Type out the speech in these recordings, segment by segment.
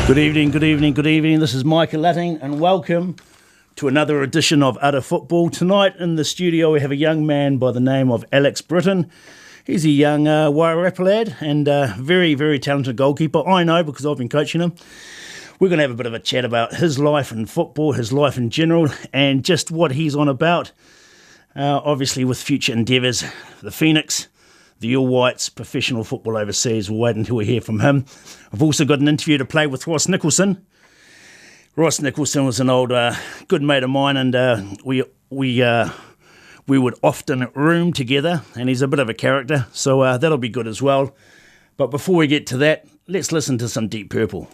Good evening, good evening, good evening. This is Michael Utting and welcome to another edition of Utter Football. Tonight in the studio we have a young man by the name of Alex Britton. He's a young Wairarapa lad and very, very talented goalkeeper. I know because I've been coaching him. We're going to have a bit of a chat about his life in football, his life in general, and just what he's on about. Obviously with future endeavours, the Phoenix, the All Whites, professional football overseas. We'll wait until we hear from him. I've also got an interview to play with Ross Nicholson. Ross Nicholson was an old good mate of mine, and we would often room together, and he's a bit of a character, so that'll be good as well. But before we get to that, let's listen to some Deep Purple.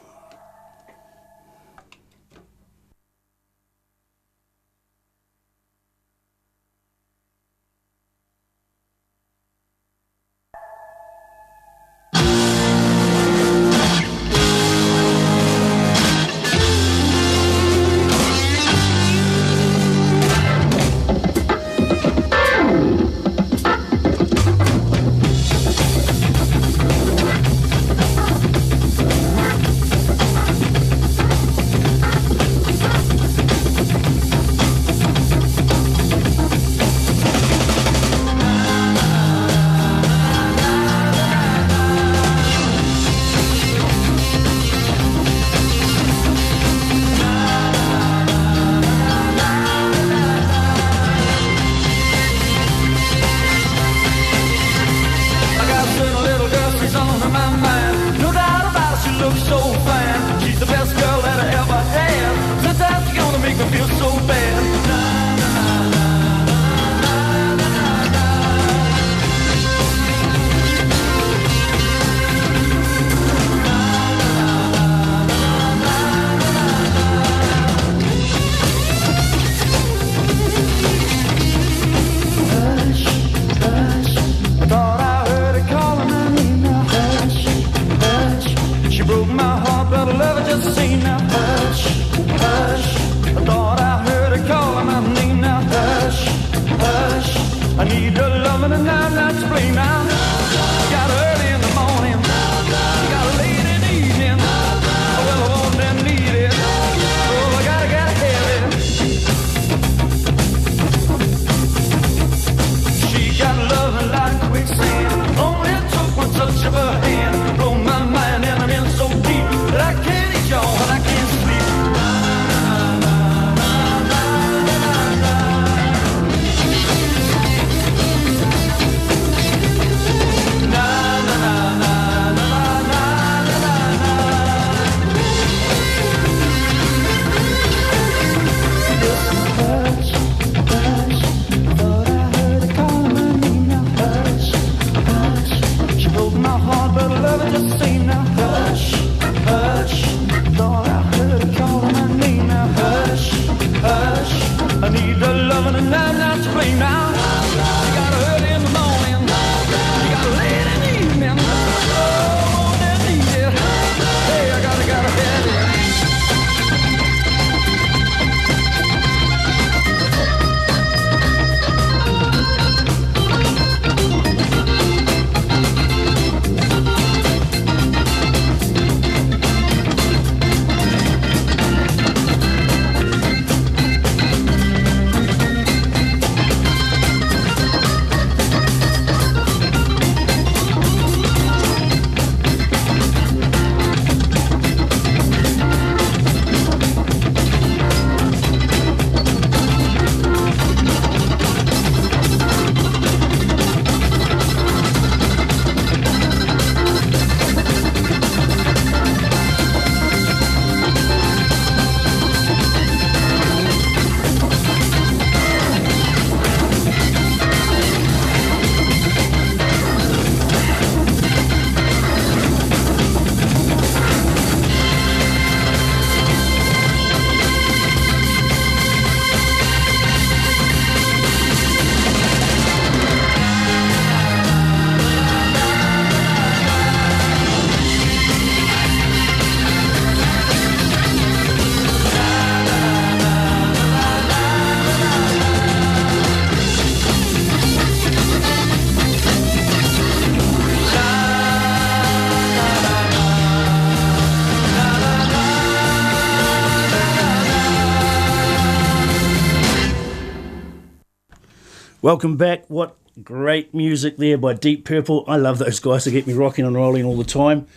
Welcome back. What great music there by Deep Purple. I love those guys. They get me rocking and rolling all the time.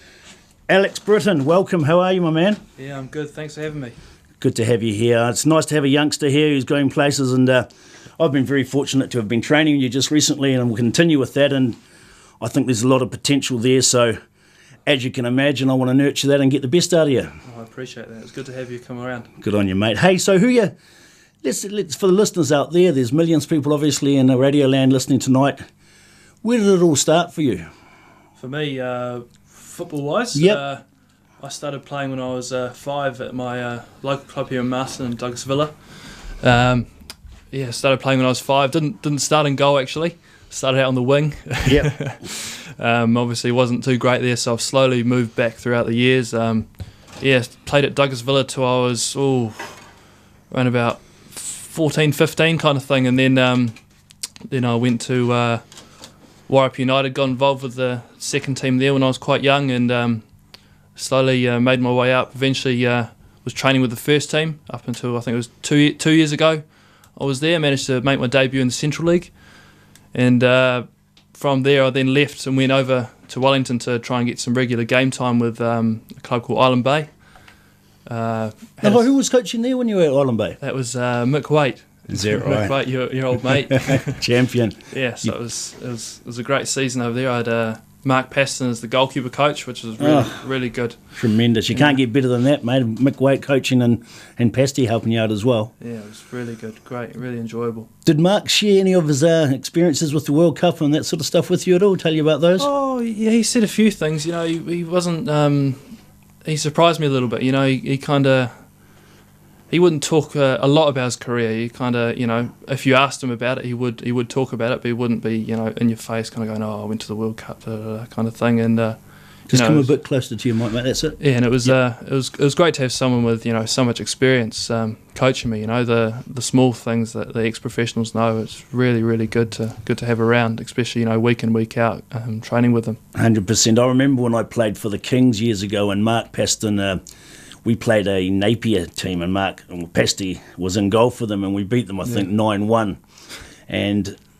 Alex Britton, welcome. How are you, my man? Yeah, I'm good. Thanks for having me. Good to have you here. It's nice to have a youngster here who's going places, and I've been very fortunate to have been training you just recently, and we'll continue with that, and I think there's a lot of potential there, so as you can imagine, I want to nurture that and get the best out of you. Oh, I appreciate that. It's good to have you come around. Good on you, mate. Hey, so who you... Let's for the listeners out there, there's millions of people obviously in the radio land listening tonight. Where did it all start for you? For me, football-wise, Yep. I started playing when I was 5 at my local club here in Marston in Douglas Villa. Started playing when I was 5. Didn't start in goal actually. Started out on the wing. Yep. Obviously wasn't too great there, so I've slowly moved back throughout the years. Played at Douglas Villa till I was around about 14, 15 kind of thing, and then I went to Wairarapa United, got involved with the second team there when I was quite young, and slowly made my way up. Eventually was training with the first team up until I think it was two years ago. I was there, managed to make my debut in the Central League, and from there I then left and went over to Wellington to try and get some regular game time with a club called Island Bay. Who was coaching there when you were at Island Bay? That was Mick Waite. Is that right? Mick Waite, your old mate. Champion. Yeah, so it was a great season over there. I had Mark Paston as the goalkeeper coach, which was really good. Tremendous. You can't get better than that, mate. Mick Waite coaching and Pasty helping you out as well. Yeah, it was really good. Great, really enjoyable. Did Mark share any of his experiences with the World Cup and that sort of stuff with you at all? Tell you about those? Oh, yeah, he said a few things. You know, he wasn't... he surprised me a little bit. You know, he wouldn't talk a lot about his career. He kind of, you know, if you asked him about it, he would talk about it, but he wouldn't be, you know, in your face, kind of going, "Oh, I went to the World Cup," kind of thing. And just come a bit closer to you, mate. That's it. Yeah, and it was great to have someone with, you know, so much experience coaching me. You know, the small things that the ex-professionals know. It's really, really good to have around, especially, you know, week in, week out, training with them. 100%. I remember when I played for the Kings years ago, and Mark Paston. We played a Napier team, and Pasty was in goal for them, and we beat them, I think, 9-1.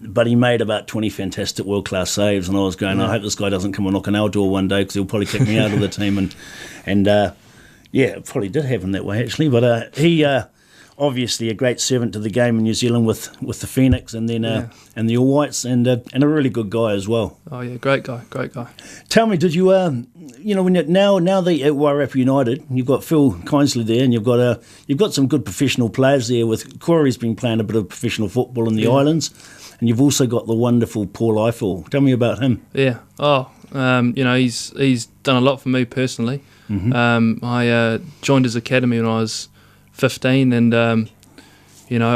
But he made about 20 fantastic world-class saves, and I was going, I hope this guy doesn't come and knock on our door one day, because he'll probably kick me out of the team. And it probably did happen that way, actually. But he obviously a great servant to the game in New Zealand with the Phoenix, and then and the All Whites, and a really good guy as well. Oh yeah, great guy. Tell me, did you when now they at Wairarapa United, you've got Phil Kinsley there, and you've got some good professional players there. With Corey's been playing a bit of professional football in the islands, and you've also got the wonderful Paul Eiffel. Tell me about him. Yeah. He's done a lot for me personally. Mm-hmm. I joined his academy when I was 15, and I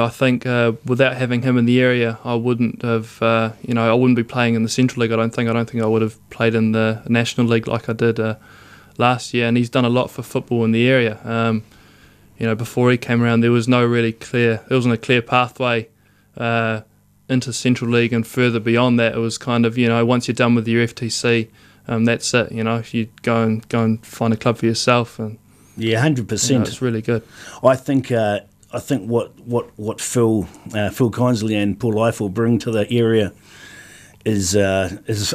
think without having him in the area, I wouldn't have. I wouldn't be playing in the Central League. I don't think I would have played in the National League like I did last year. And he's done a lot for football in the area. Before he came around, there wasn't a clear pathway into Central League and further beyond that. It was kind of, once you're done with your FTC, that's it. If you go and find a club for yourself, and 100%, it's really good. I think what Phil Kinsley and Paul Eiffel bring to the area is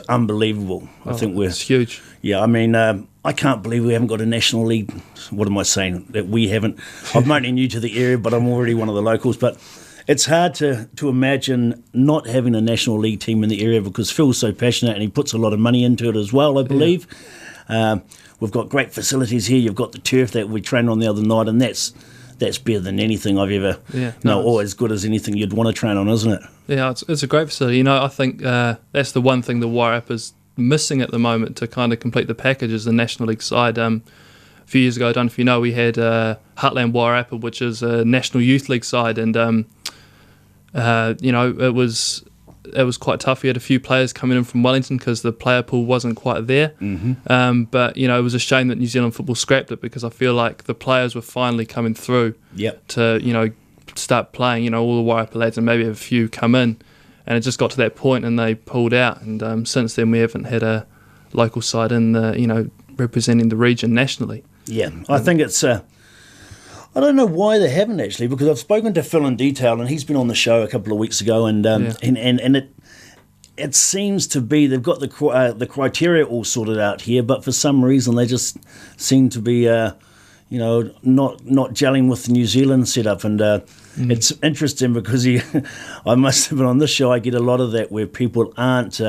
unbelievable. I think it's huge. Yeah, I mean, I can't believe we haven't got a National League. What am I saying? That we haven't. I'm only new to the area, but I'm already one of the locals. But it's hard to imagine not having a National League team in the area, because Phil's so passionate and he puts a lot of money into it as well, I believe. Yeah. We've got great facilities here. You've got the turf that we trained on the other night, and that's better than anything I've ever, or as good as anything you'd want to train on, isn't it? Yeah, it's a great facility. I think that's the one thing the Wairarapa's missing at the moment to kind of complete the package is the National League side. A few years ago, I don't know if you know, we had Heartland Wairarapa, which is a National Youth League side, and it was quite tough. We had a few players coming in from Wellington because the player pool wasn't quite there. Mm-hmm. But it was a shame that New Zealand football scrapped it, because I feel like the players were finally coming through to start playing. All the Wairarapa lads, and maybe a few come in, and it just got to that point and they pulled out. And since then we haven't had a local side in the representing the region nationally. Yeah, I think it's. I don't know why they haven't actually, because I've spoken to Phil in detail, and he's been on the show a couple of weeks ago, and it seems to be they've got the criteria all sorted out here, but for some reason they just seem to be not gelling with the New Zealand setup, and it's interesting because I must have been on this show. I get a lot of that where people aren't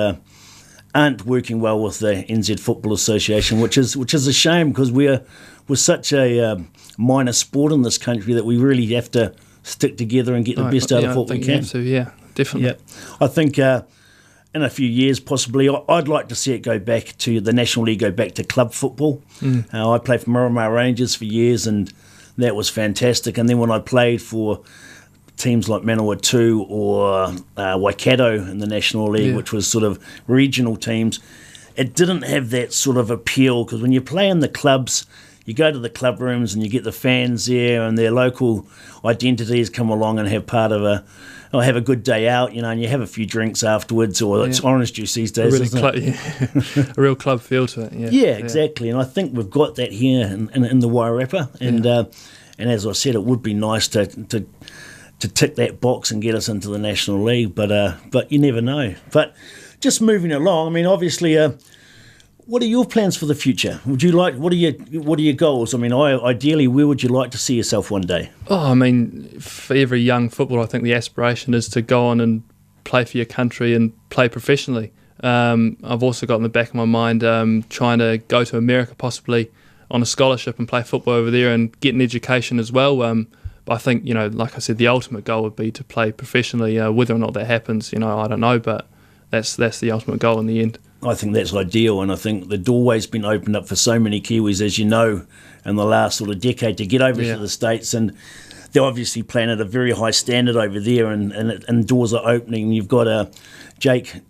working well with the NZ Football Association, which is a shame, because we're such a minor sport in this country that we really have to stick together and get the best out of what we can. You have to, yeah, definitely. Yeah. I think in a few years, possibly, I'd like to see it go back to the National League, go back to club football. I played for Miramar Rangers for years, and that was fantastic. And then when I played for teams like Manawatu or Waikato in the National League, which was sort of regional teams, it didn't have that sort of appeal, because when you play in the clubs, you go to the club rooms and you get the fans there, and their local identities come along and have have a good day out, and you have a few drinks afterwards, or it's orange juice these days, a real club feel to it. Yeah, exactly. And I think we've got that here in the Wairarapa, and as I said, it would be nice to tick that box and get us into the National League, but you never know. But just moving along, I mean, obviously, what are your plans for the future? What are your goals? I mean, ideally, where would you like to see yourself one day? Oh, I mean, for every young footballer, I think the aspiration is to go on and play for your country and play professionally. I've also got in the back of my mind trying to go to America, possibly on a scholarship, and play football over there and get an education as well. But I think, like I said, the ultimate goal would be to play professionally. Whether or not that happens, I don't know, but that's the ultimate goal in the end. I think that's ideal, and I think the doorway's been opened up for so many Kiwis, as you know, in the last sort of decade to get over to the States, and they're obviously playing at a very high standard over there, and doors are opening. You've got Jake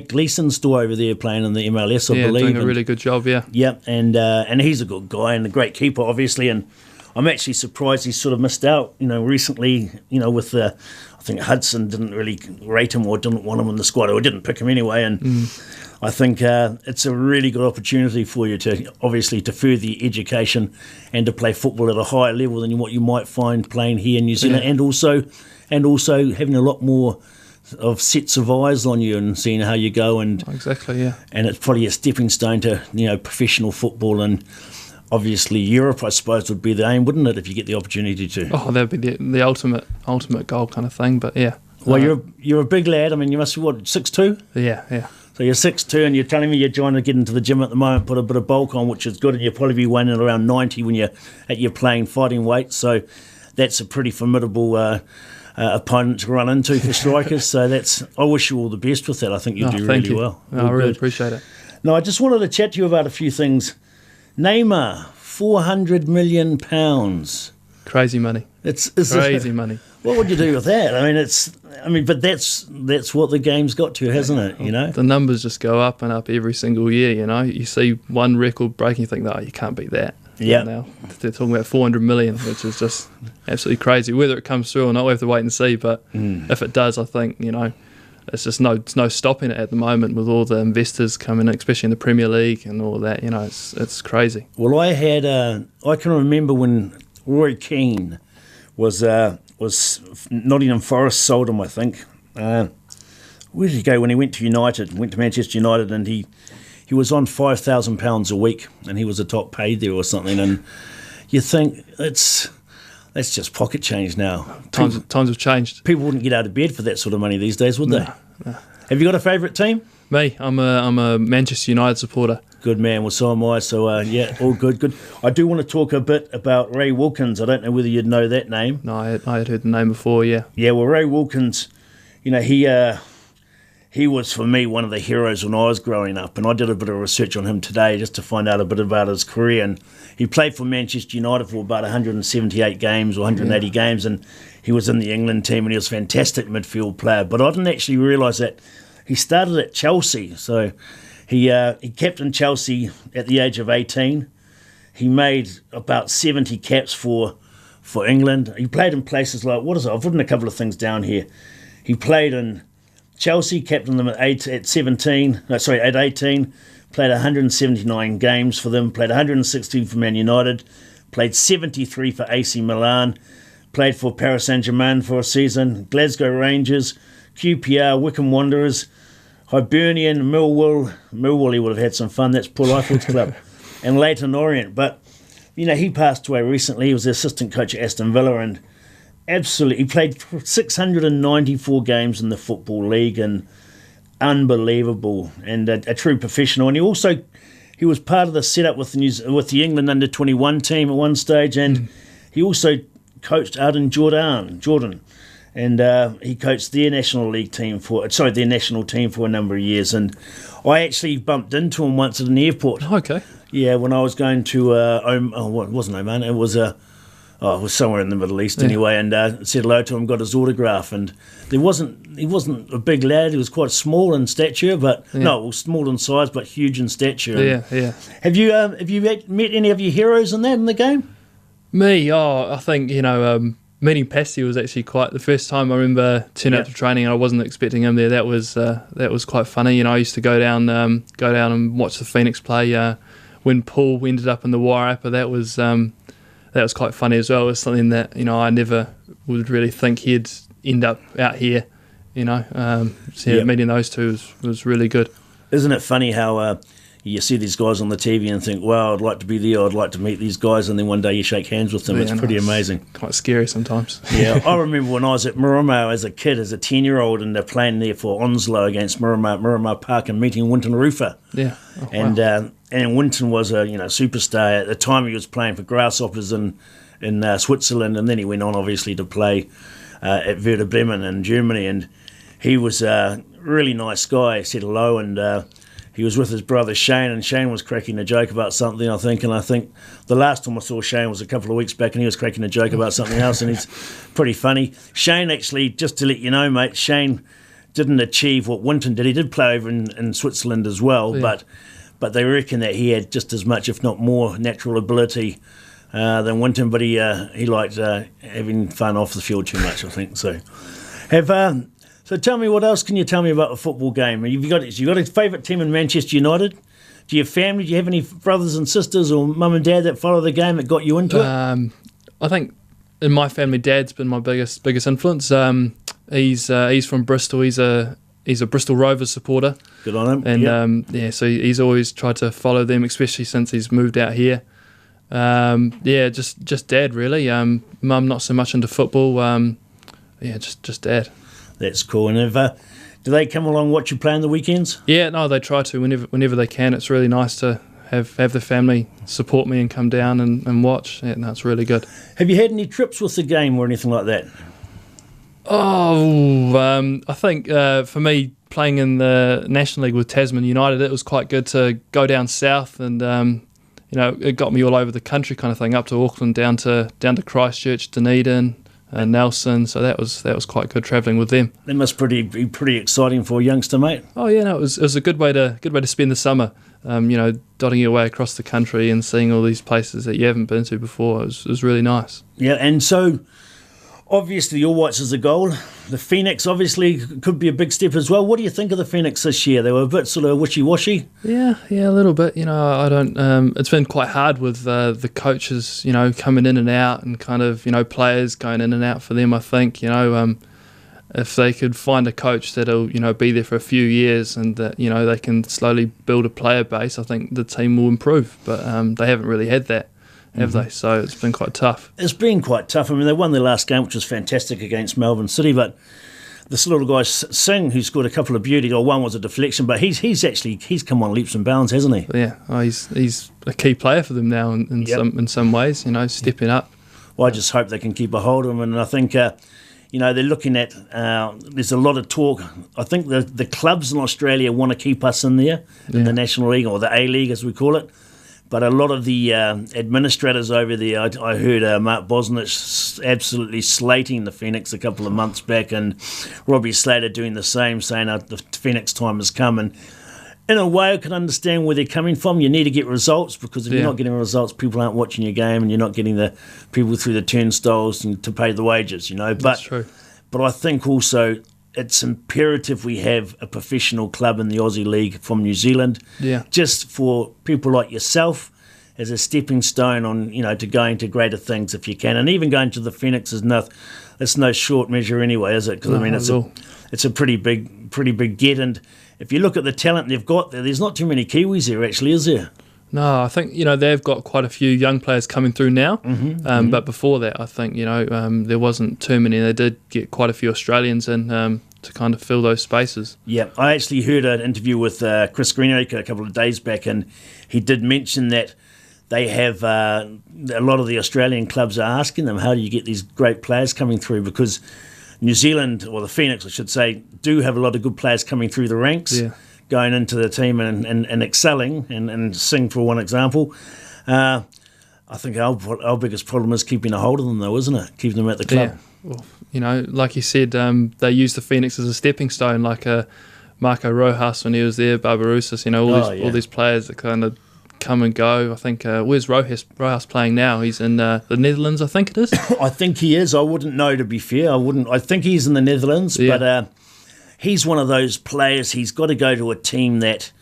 Gleason's door over there playing in the MLS, I believe. Doing a really good job, yeah. Yeah, and he's a good guy and a great keeper, obviously, and I'm actually surprised he's sort of missed out, recently, with the... I think Hudson didn't really rate him or didn't want him in the squad, or didn't pick him anyway, and I think it's a really good opportunity for you to further your education and to play football at a higher level than what you might find playing here in New Zealand, and also having a lot more of sets of eyes on you and seeing how you go, and exactly, yeah, and it's probably a stepping stone to professional football. And obviously Europe, I suppose, would be the aim, wouldn't it, if you get the opportunity to? Oh, that would be the ultimate goal kind of thing, but yeah. Well, you're a big lad. I mean, you must be, 6'2"? Yeah. So you're 6'2", and you're telling me you're trying to get into the gym at the moment, put a bit of bulk on, which is good, and you'll probably be weighing at around 90 when you're at your playing fighting weight, so that's a pretty formidable opponent to run into for strikers. So I wish you all the best with that. I think you'll do really well. I really appreciate it. No, I just wanted to chat to you about a few things. Neymar, £400 million. Crazy money. It's crazy money. What would you do with that? But that's what the game's got to, hasn't it? The numbers just go up and up every single year. You see one record breaking, you think, no, you can't beat that. Yeah. Now they're talking about 400 million, which is just absolutely crazy. Whether it comes through or not, we have to wait and see. But if it does, I think it's just no stopping it at the moment with all the investors coming in, especially in the Premier League and all that. It's crazy. Well, I can remember when Roy Keane was Nottingham Forest sold him, I think. Where did he go when he went to Manchester United, and he was on £5,000 a week, and he was the top paid there or something. And you think that's just pocket change now. Times have changed. People wouldn't get out of bed for that sort of money these days, would they? No. Have you got a favourite team? Me, I'm a Manchester United supporter. Good man. Well, so am I. So all good. I do want to talk a bit about Ray Wilkins. I don't know whether you'd know that name. No, I had heard the name before. Yeah. Yeah. Well, Ray Wilkins, he was for me one of the heroes when I was growing up, and I did a bit of research on him today just to find out a bit about his career. And he played for Manchester United for about 178 games or 180 games, and he was in the England team, and he was a fantastic midfield player. But I didn't actually realise that he started at Chelsea. So he captained Chelsea at the age of 18. He made about 70 caps for England. He played in places like, I've written a couple of things down here. He played in Chelsea, captained them at 18, played 179 games for them, played 116 for Man United, played 73 for AC Milan, played for Paris Saint-Germain for a season, Glasgow Rangers, QPR, Wycombe Wanderers, Hibernian, Millwall. Millwall, he would have had some fun. That's Paul Eifel's club. And Leyton Orient. But, he passed away recently. He was the assistant coach at Aston Villa, and absolutely, he played 694 games in the Football League, and unbelievable, and a true professional. And he was part of the setup with the England under-21 team at one stage, and he also coached out in Jordan. And he coached their national team for a number of years. And I actually bumped into him once at an airport. Okay. Yeah, when I was going to it wasn't Oman. It was it was somewhere in the Middle East anyway. And said hello to him, got his autograph. And he wasn't a big lad. He was quite small in stature, but small in size, but huge in stature. Yeah. Have you met any of your heroes in the game? Me, I think meeting Pasty was actually quite the first time I remember turning up to training, and I wasn't expecting him there. That was quite funny. I used to go down and watch the Phoenix play when Paul ended up in the Wairarapa. That was quite funny as well. It was something that I never would really think he'd end up out here. Meeting those two was really good. Isn't it funny how you see these guys on the TV and think, wow, I'd like to be there, I'd like to meet these guys, and then one day you shake hands with them. It's pretty amazing. Quite scary sometimes. Yeah, I remember when I was at Miramar as a kid, as a 10-year-old, and they're playing there for Onslow against Miramar Park and meeting Winton Rufer. Yeah. And Winton was a superstar. At the time he was playing for Grasshoppers in Switzerland, and then he went on obviously to play at Werder Bremen in Germany, and he was a really nice guy. He said hello, and he was with his brother Shane, and Shane was cracking a joke about something, I think. And I think the last time I saw Shane was a couple of weeks back, and he was cracking a joke about something else, and he's pretty funny. Shane actually, just to let you know, mate, Shane didn't achieve what Winton did. He did play over in Switzerland as well, but they reckon that he had just as much, if not more, natural ability than Winton. But he liked having fun off the field too much, I think. So So tell me, what else can you tell me about the football game? You got a favourite team in Manchester United? Do you have family? Do you have any brothers and sisters or mum and dad that follow the game that got you into it? I think in my family, Dad's been my biggest influence. He's from Bristol. He's a Bristol Rovers supporter. Good on him. And so he's always tried to follow them, especially since he's moved out here. Just Dad really. Mum not so much into football. Just Dad. That's cool. And do they come along and watch you play on the weekends? Yeah, no, they try to whenever they can. It's really nice to have the family support me and come down and watch. Yeah, no, it's really good. Have you had any trips with the game or anything like that? I think for me, playing in the National League with Tasman United, it was quite good to go down south, and it got me all over the country kind of thing, up to Auckland, down to Christchurch, Dunedin, Nelson. So that was quite good travelling with them. That must be pretty exciting for a youngster, mate. Oh yeah, no, it was a good way to spend the summer. Dotting your way across the country and seeing all these places that you haven't been to before. It was really nice. Yeah, and so obviously your Whites is a goal. The Phoenix obviously could be a big step as well. What do you think of the Phoenix this year? They were a bit sort of wishy-washy. Yeah, a little bit. I don't. It's been quite hard with the coaches, coming in and out, and kind of players going in and out for them. I think if they could find a coach that'll be there for a few years, and that they can slowly build a player base, I think the team will improve. But they haven't really had that, have they? So it's been quite tough. It's been quite tough. I mean, they won their last game, which was fantastic, against Melbourne City, but this little guy Singh, who scored a couple of beauty, or one was a deflection, but he's come on leaps and bounds, hasn't he? Yeah, he's a key player for them now in some ways, stepping up. Well, I just hope they can keep a hold of him, and I think they're looking at, there's a lot of talk. I think the clubs in Australia want to keep us in there, in the National League, or the A-League as we call it. But a lot of the administrators over there, I heard Mark Bosnich absolutely slating the Phoenix a couple of months back, and Robbie Slater doing the same, saying the Phoenix time has come. And in a way, I can understand where they're coming from. You need to get results, because if you're not getting results, people aren't watching your game, and you're not getting the people through the turnstiles to pay the wages, That's true. But I think also it's imperative we have a professional club in the Aussie League from New Zealand, just for people like yourself as a stepping stone on, to going to greater things if you can. And even going to the Phoenix is it's no short measure anyway, is it? Because it's a pretty big get. And if you look at the talent they've got there's not too many Kiwis there actually, is there? No, I think they've got quite a few young players coming through now. But before that, I think there wasn't too many. They did get quite a few Australians in to kind of fill those spaces. Yeah, I actually heard an interview with Chris Greenacre a couple of days back, and he did mention that they have a lot of the Australian clubs are asking them, how do you get these great players coming through? Because New Zealand, or the Phoenix I should say, do have a lot of good players coming through the ranks, going into the team and excelling, and Singh for one example. I think our biggest problem is keeping a hold of them though, isn't it? Keeping them at the club. Yeah. Well, like you said, they use the Phoenix as a stepping stone, like Marco Rojas when he was there, Barbarouses, all these players that kind of come and go. I think, where's Rojas playing now? He's in the Netherlands, I think it is. I think he is. I wouldn't know, to be fair. I think he's in the Netherlands, but he's one of those players. He's got to go to a team that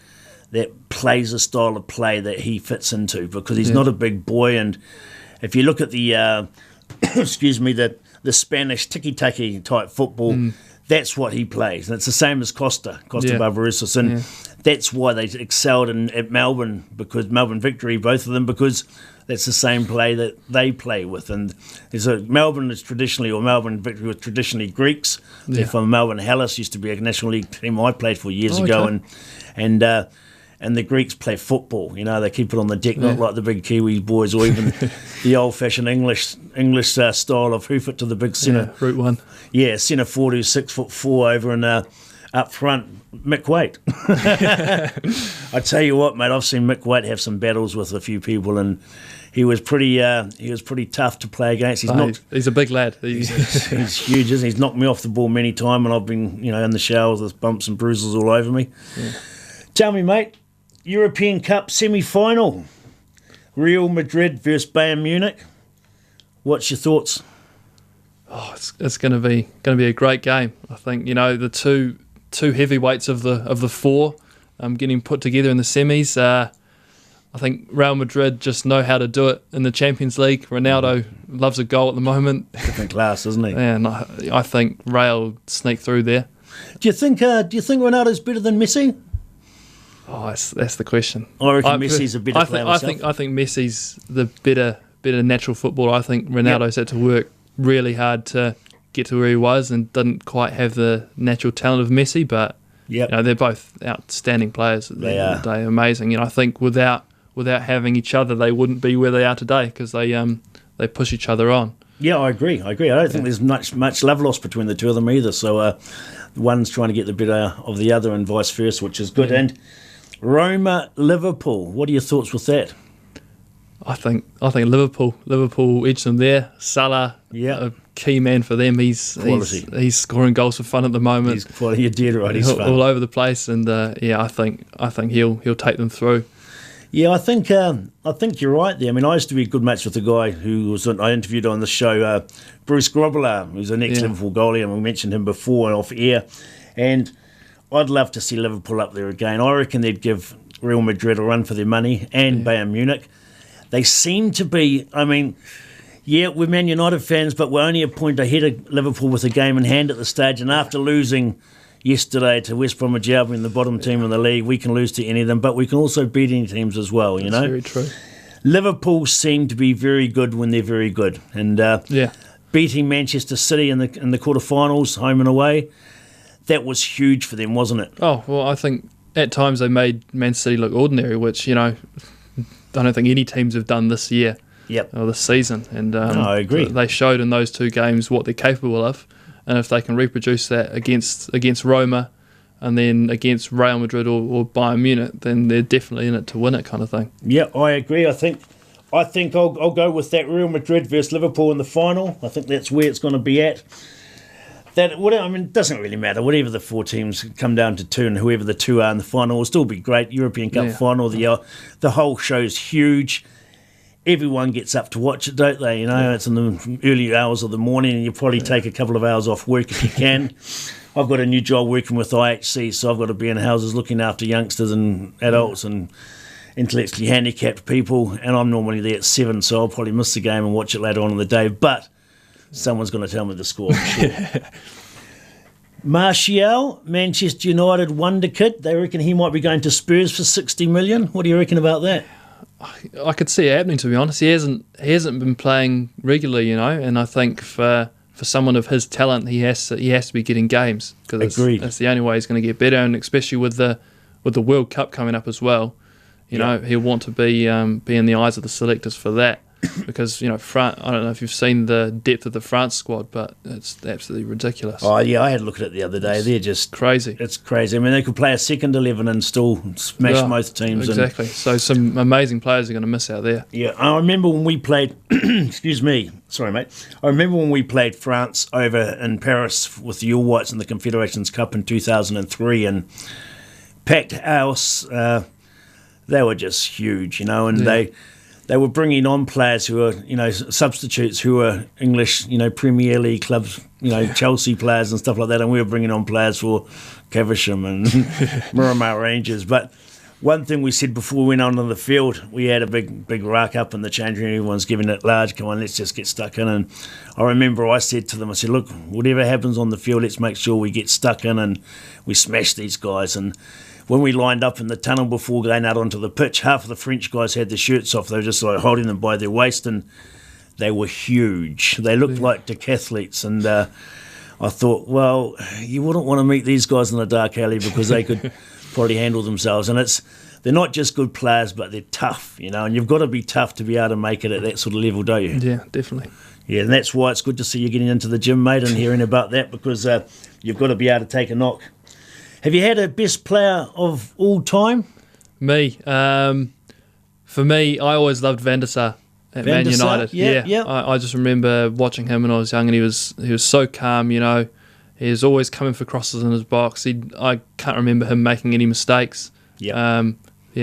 plays a style of play that he fits into, because he's not a big boy. And if you look at the the Spanish tiki-taki type football, that's what he plays. And it's the same as Costa Barbarouses. And that's why they excelled at Melbourne, because Melbourne Victory, both of them, because that's the same play that they play with. And Melbourne Victory was traditionally Greeks. They're from Melbourne. Hellas used to be a National League team I played for years ago. Okay. And the Greeks play football. They keep it on the deck, not like the big Kiwi boys, or even the old-fashioned English style of hoof it to the big centre. Yeah, Route 1. Yeah, centre forward who's 6'4" over and up front, Mick Waite. I tell you what, mate, I've seen Mick Waite have some battles with a few people, and he was pretty tough to play against. He's a big lad. He's huge, isn't he? He's knocked me off the ball many times, and I've been in the showers with bumps and bruises all over me. Yeah. Tell me, mate, European Cup semi-final, Real Madrid versus Bayern Munich. What's your thoughts? Oh, it's going to be a great game. I think the two heavyweights of the four getting put together in the semis. I think Real Madrid just know how to do it in the Champions League. Ronaldo loves a goal at the moment. Different class, isn't he? And I think Real sneak through there. Do you think Ronaldo's better than Messi? Oh, that's the question. I reckon Messi's a better player myself. I think Messi's the better natural footballer. I think Ronaldo's had to work really hard to get to where he was and didn't quite have the natural talent of Messi, but they're both outstanding players at the end of the day. Amazing. I think without having each other, they wouldn't be where they are today, because they push each other on. Yeah, I agree. I don't think there's much love lost between the two of them either. So one's trying to get the better of the other and vice versa, which is good. And Roma, Liverpool. What are your thoughts with that? I think Liverpool edged them there. Salah, a key man for them. He's scoring goals for fun at the moment. He's quality. You're dead right. He's all over the place, and I think he'll take them through. Yeah, I think you're right there. I mean, I used to be good mates with a guy I interviewed on the show, Bruce Grobbelaar, who's an ex-Liverpool goalie, and we mentioned him before off air. And I'd love to see Liverpool up there again. I reckon they'd give Real Madrid a run for their money, and Bayern Munich. They seem to be, we're Man United fans, but we're only a point ahead of Liverpool with a game in hand at the stage. And after losing yesterday to West Bromwich Albion, the bottom team in the league, we can lose to any of them, but we can also beat any teams as well, That's very true. Liverpool seem to be very good when they're very good. And beating Manchester City in the quarterfinals, home and away, that was huge for them, wasn't it? Oh, well, I think at times they made Man City look ordinary, which, I don't think any teams have done this year or this season. And I agree. They showed in those two games what they're capable of. And if they can reproduce that against Roma and then against Real Madrid or Bayern Munich, then they're definitely in it to win it, kind of thing. Yeah, I agree. I think I'll go with that, Real Madrid versus Liverpool in the final. I think that's where it's going to be at. It doesn't really matter. Whatever the four teams come down to two, and whoever the two are in the final will still be great. European Cup final, the whole show's huge. Everyone gets up to watch it, don't they? It's in the early hours of the morning, and you probably take a couple of hours off work if you can. I've got a new job working with IHC, so I've got to be in houses looking after youngsters and adults, and intellectually handicapped people, and I'm normally there at 7, so I'll probably miss the game and watch it later on in the day, but someone's going to tell me the score, I'm sure. Martial, Manchester United wonder kid. They reckon he might be going to Spurs for 60 million. What do you reckon about that? I could see it happening, to be honest. He hasn't been playing regularly, and I think for someone of his talent, he has to be getting games, because that's the only way he's going to get better, and especially with the World Cup coming up as well. You know, he'll want to be in the eyes of the selectors for that. Because, France, I don't know if you've seen the depth of the France squad, but it's absolutely ridiculous. Oh, yeah, I had a look at it the other day. They're just crazy. It's crazy. I mean, they could play a second 11 and still smash most teams. Exactly. So some amazing players are going to miss out there. Yeah, I remember when we played, excuse me, sorry, mate. I remember when we played France over in Paris with the All Whites in the Confederations Cup in 2003, and packed house. They were just huge, and they were bringing on players who were, substitutes who were English, Premier League clubs, Chelsea players and stuff like that, and we were bringing on players for Caversham and Miramar Rangers. But one thing we said before we went onto the field, we had a big rack up in the change room. Everyone's giving it large. Come on, let's just get stuck in. And I remember I said to them, I said, look, whatever happens on the field, let's make sure we get stuck in and we smash these guys. And when we lined up in the tunnel before going out onto the pitch, half of the French guys had their shirts off. They were just like holding them by their waist, and they were huge. They looked like decathletes, and I thought, well, you wouldn't want to meet these guys in a dark alley, because they could probably handle themselves. And they're not just good players, but they're tough, and you've got to be tough to be able to make it at that sort of level, don't you? Yeah, definitely. Yeah, and that's why it's good to see you getting into the gym, mate, and hearing about that, because you've got to be able to take a knock. Have you had a best player of all time? Me. For me, I always loved Van der Sar at Man United. Yeah. I just remember watching him when I was young, and he was so calm, He was always coming for crosses in his box. I can't remember him making any mistakes. Yeah.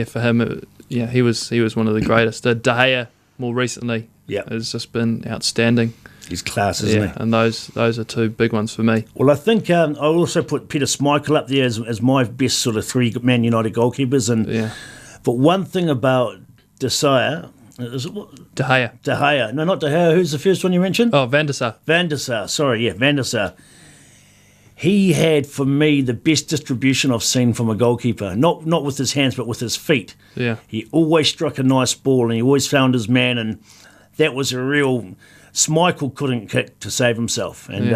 For him, he was one of the greatest. De Gea, more recently, has just been outstanding. He's class, isn't he? And those are two big ones for me. Well, I think I'll also put Peter Schmeichel up there as my best sort of 3 Man United goalkeepers. But one thing about De Gea, is it what? De Gea. No, not De Gea. Who's the first one you mentioned? Oh, Van der Sar. Van der Sar. Sorry, Van der Sar. He had, for me, the best distribution I've seen from a goalkeeper. Not with his hands, but with his feet. Yeah. He always struck a nice ball, and he always found his man, and that was a real... Schmeichel couldn't kick to save himself, and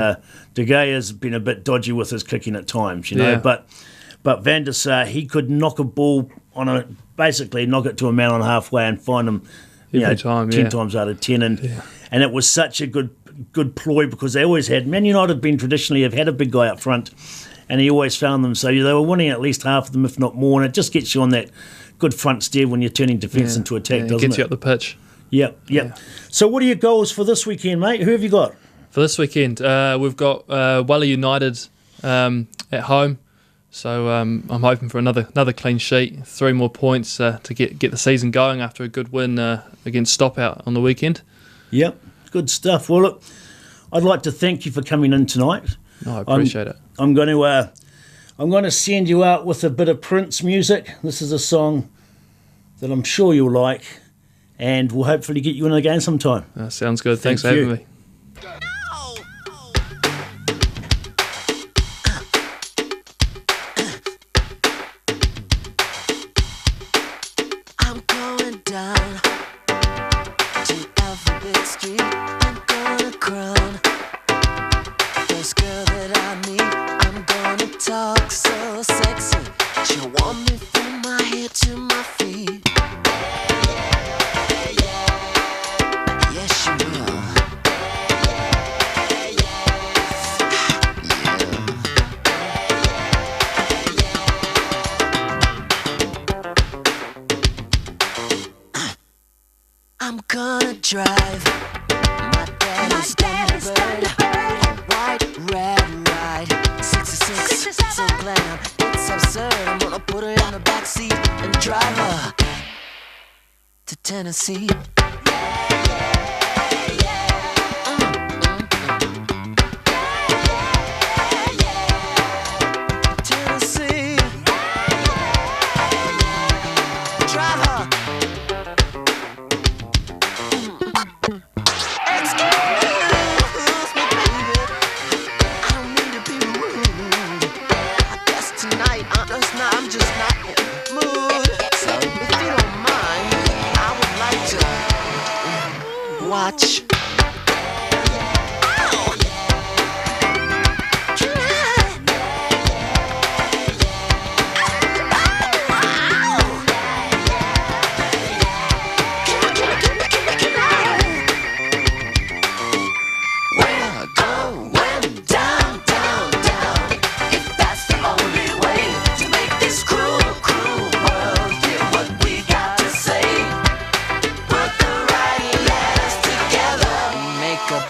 De Gea's been a bit dodgy with his kicking at times, But Van der Sar, he could knock a ball basically knock it to a man on halfway and find him, every time, 10 times out of 10, and it was such a good ploy, because they always had Man United traditionally have had a big guy up front, and he always found them, so they were winning at least half of them, if not more, and it just gets you on that good front steer when you're turning defence into attack, doesn't it? Gets you up the pitch. Yep. Yeah. So what are your goals for this weekend, mate? Who have you got? For this weekend, we've got Wellington United at home. So I'm hoping for another clean sheet, 3 more points to get the season going after a good win against Stopout on the weekend. Yep, good stuff. Well, look, I'd like to thank you for coming in tonight. No, I appreciate it. I'm going to send you out with a bit of Prince music. This is a song that I'm sure you'll like, and we'll hopefully get you in again sometime. Sounds good. Thanks for having me. I'm going down to Alphabet Street. I'm gonna crown this girl that I meet. I'm gonna talk so sexy. She'll want me from my head to my feet. Yes, she will. I'm gonna drive my daddy's Thunderbird, a white red ride, 66, so glam, it's absurd. I'm gonna put her in the backseat and drive her to Tennessee. Tennessee, drive her tonight. I'm just not in the mood. So if you don't mind, I would like to watch.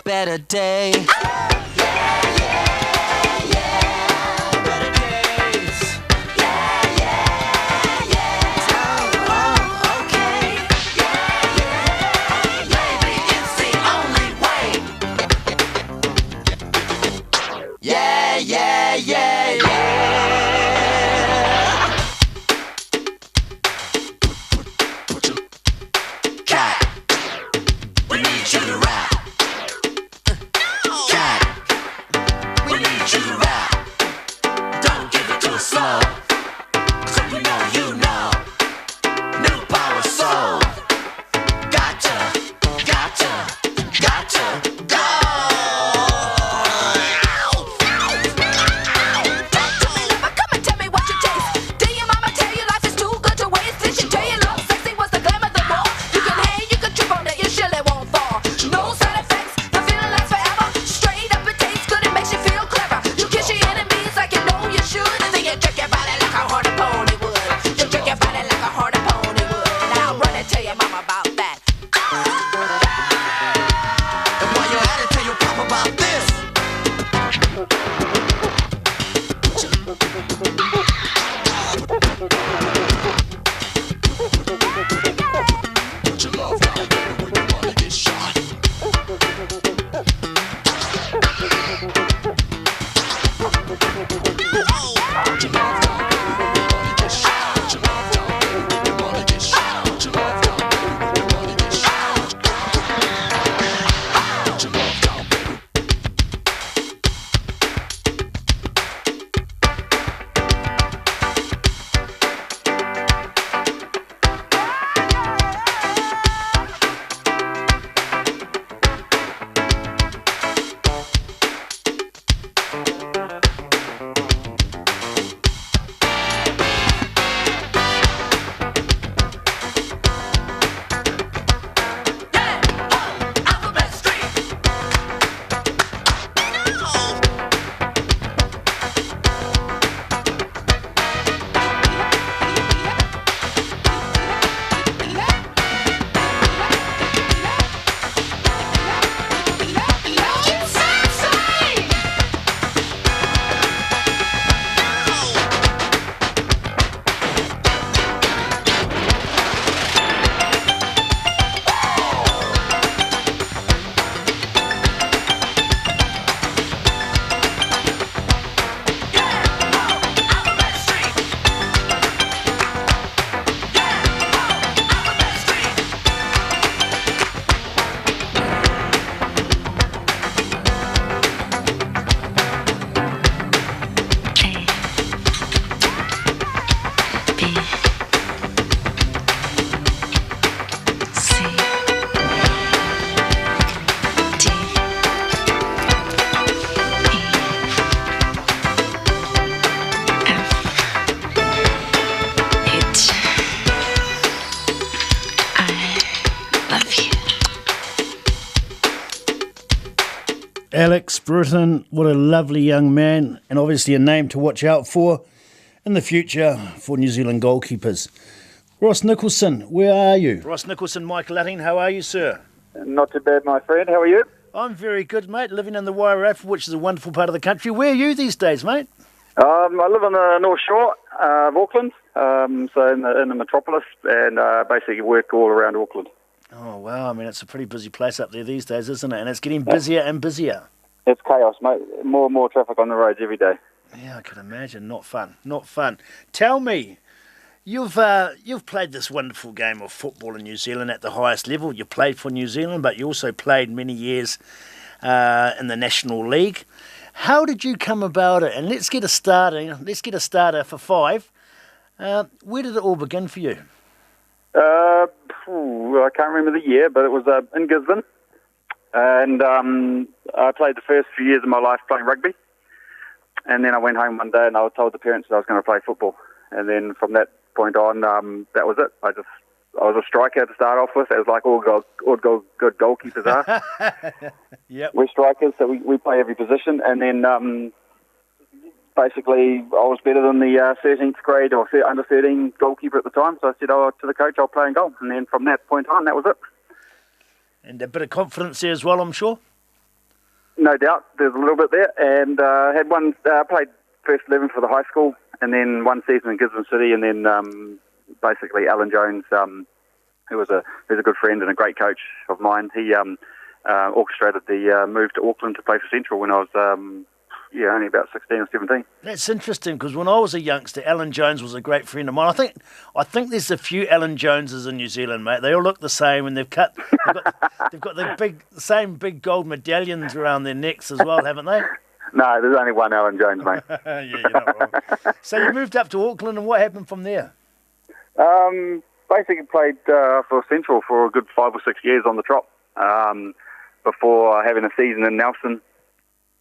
Better day. Alex Britton, what a lovely young man, and obviously a name to watch out for in the future for New Zealand goalkeepers. Ross Nicholson, where are you? Ross Nicholson, Michael Utting, how are you, sir? Not too bad, my friend. How are you? I'm very good, mate, living in the Wairarapa, which is a wonderful part of the country. Where are you these days, mate? I live on the North Shore of Auckland, so in the metropolis, and basically work all around Auckland. Oh, wow. I mean, it's a pretty busy place up there these days, isn't it? And it's getting busier and busier. It's chaos, mate. More and more traffic on the roads every day. Yeah, I can imagine. Not fun. Not fun. Tell me, you've played this wonderful game of football in New Zealand at the highest level. You played for New Zealand, but you also played many years in the National League. How did you come about it? And let's get a starter for 5. Where did it all begin for you? I can't remember the year, but it was in Gisborne. And I played the first few years of my life playing rugby. And then I went home one day and I told the parents that I was going to play football. And then from that point on, that was it. I was a striker to start off with, as like all good goalkeepers are. Yep. We're strikers, so we play every position. And then basically I was better than the 13th grade or under 13 goalkeeper at the time. So I said to the coach, I'll play in goal. And then from that point on, that was it. And a bit of confidence there as well, I'm sure. No doubt, there's a little bit there. And had one played first 11 for the high school, and then one season in Gisborne City, and then basically Alan Jones, who's a good friend and a great coach of mine. He orchestrated the move to Auckland to play for Central when I was only about 16 or 17. That's interesting, because when I was a youngster, Alan Jones was a great friend of mine. I think there's a few Alan Joneses in New Zealand, mate. They all look the same, and they've got the same big gold medallions around their necks as well, haven't they? No, there's only one Alan Jones, mate. Yeah, you're not wrong. So you moved up to Auckland, and what happened from there? Basically played for Central for a good 5 or 6 years on the trot before having a season in Nelson.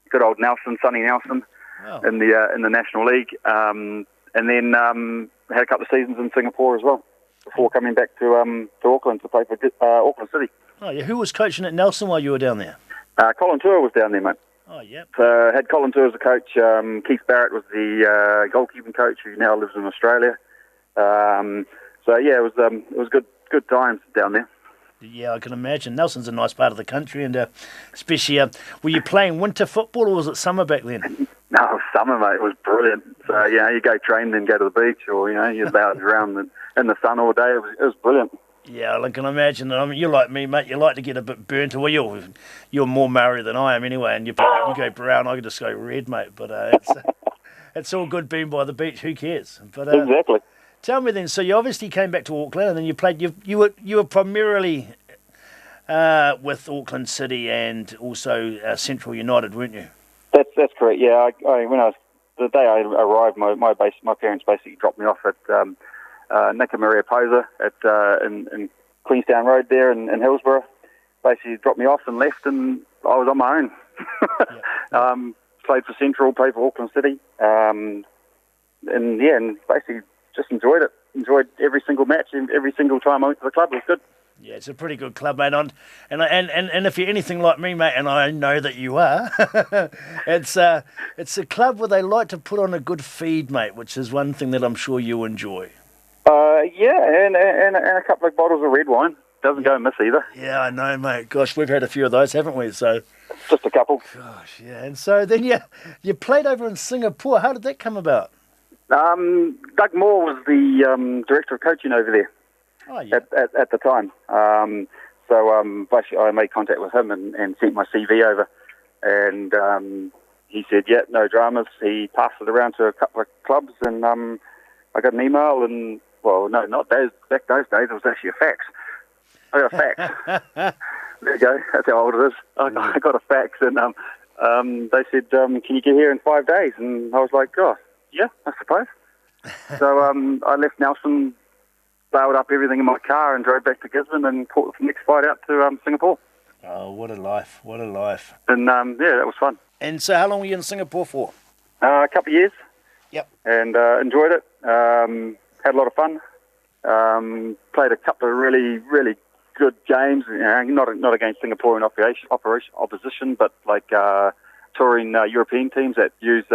Good old Nelson, Sonny Nelson, Wow. in the National League, and then had a couple of seasons in Singapore as well before coming back to Auckland to play for Auckland City. Oh, yeah. Who was coaching at Nelson while you were down there? Colin Tour was down there, mate. Oh, yeah. Had Colin Tour as a coach. Keith Barrett was the goalkeeping coach, who now lives in Australia. It was good times down there. Yeah, I can imagine. Nelson's a nice part of the country, and especially, were you playing winter football or was it summer back then? No, it was summer, mate. It was brilliant. So, you go train, then go to the beach, or, you lounge around in the sun all day. It was brilliant. Yeah, I can imagine. I mean, you're like me, mate. You like to get a bit burnt. Well, you're more Maori than I am anyway, and you go brown, I just go red, mate. But it's all good being by the beach. Who cares? But Exactly. Tell me then. So you obviously came back to Auckland, and then you played. You were primarily with Auckland City and also Central United, weren't you? That's correct. Yeah, the day I arrived, my parents basically dropped me off at Nika Maria Posa in Queenstown Road there in Hillsborough. Basically dropped me off and left, and I was on my own. Yeah. Played for Central, played for Auckland City, and basically just enjoyed it. Enjoyed every single match, and every single time I went to the club. It was good. Yeah, it's a pretty good club, mate. And if you're anything like me, mate, and I know that you are, it's a club where they like to put on a good feed, mate, which is one thing that I'm sure you enjoy. And a couple of bottles of red wine. Doesn't go amiss either. Yeah, I know, mate. Gosh, we've had a few of those, haven't we? So, just a couple. Gosh, yeah. And so then you played over in Singapore. How did that come about? Doug Moore was the director of coaching over there. Oh, yeah. At the time. Basically I made contact with him and sent my CV over. And he said, yeah, no dramas. He passed it around to a couple of clubs, and I got an email, and, well, no, not those days, it was actually a fax. I got a fax. There you go, that's how old it is. I got a fax, and they said, can you get here in 5 days? And I was like, oh, yeah, I suppose. So I left Nelson, bailed up everything in my car and drove back to Gisborne and caught the next flight out to Singapore. Oh, what a life, what a life. And, that was fun. And so how long were you in Singapore for? A couple of years. Yep. And enjoyed it. Had a lot of fun. Played a couple of really, really good games. Not against Singaporean opposition, but like touring European teams that use